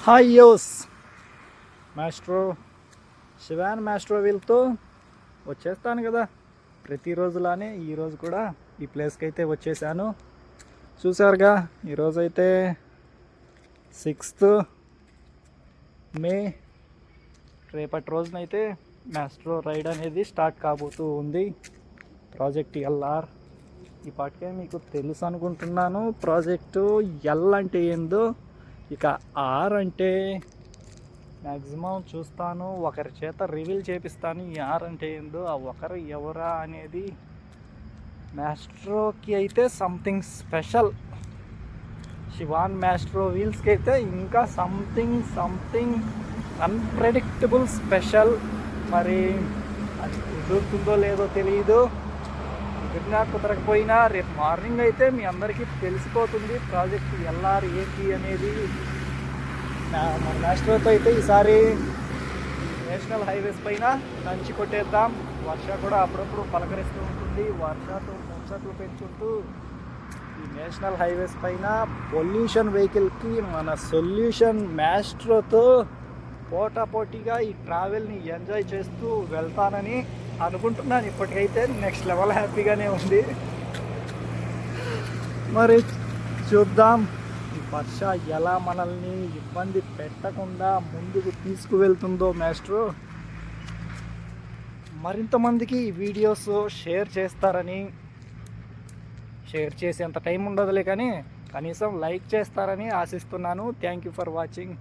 Hi యోస్ maestro Shivan maestro వీల్తో వచ్చేస్తాను కదా ప్రతిరోజులానే ఈరోజు కూడా ఈ ప్లేస్కి అయితే వచ్చేసాను. చూసారుగా ఈరోజైతే 6th మే. రేపటి రోజునైతే మాస్ట్రో రైడ్ అనేది స్టార్ట్ కాబోతూ ఉంది. ప్రాజెక్ట్ ఎల్ఆర్ ఈ పాటికే మీకు తెలుసు అనుకుంటున్నాను. ప్రాజెక్టు ఎల్ అంటే ఏందో, ఇక ఆర్ అంటే మ్యాక్సిమం చూస్తాను, ఒకరి చేత రివీల్ చేపిస్తాను. ఈ ఆర్ అంటే ఏందో, ఆ ఒకరు ఎవరా అనేది. మాస్ట్రోకి అయితే సంథింగ్ స్పెషల్, శివాన్ మాస్ట్రో వీల్స్కి అయితే ఇంకా సంథింగ్ అన్ప్రెడిక్టబుల్ స్పెషల్. మరి అది కుదురుతుందో లేదో తెలియదు. కుదిరినా కుదరకపోయినా రేపు మార్నింగ్ అయితే మీ అందరికీ తెలిసిపోతుంది ప్రాజెక్ట్ ఎల్ఆర్ ఏంటి అనేది. మన మాస్ట్రోతో అయితే ఈసారి నేషనల్ హైవేస్ పైన దంచి కొట్టేద్దాం. వర్ష కూడా అప్పుడప్పుడు పలకరిస్తూ ఉంటుంది. వర్షతో ముచ్చట్లు పెంచుతూ ఈ నేషనల్ హైవేస్ పైన పొల్యూషన్ వెహికల్కి మన సొల్యూషన్ మాస్ట్రోతో పోటాపోటీగా ఈ ట్రావెల్ని ఎంజాయ్ చేస్తూ వెళ్తానని అనుకుంటున్నాను. ఇప్పటికైతే నెక్స్ట్ లెవెల్ హ్యాపీగానే ఉంది. మరి చూద్దాం ఈ వర్ష ఎలా మనల్ని ఇబ్బంది పెట్టకుండా ముందుకు తీసుకువెళ్తుందో మాస్ట్రో. మరింతమందికి ఈ వీడియోస్ షేర్ చేస్తారని, షేర్ చేసేంత టైం ఉండదులే కానీ కనీసం లైక్ చేస్తారని ఆశిస్తున్నాను. Thank you for watching.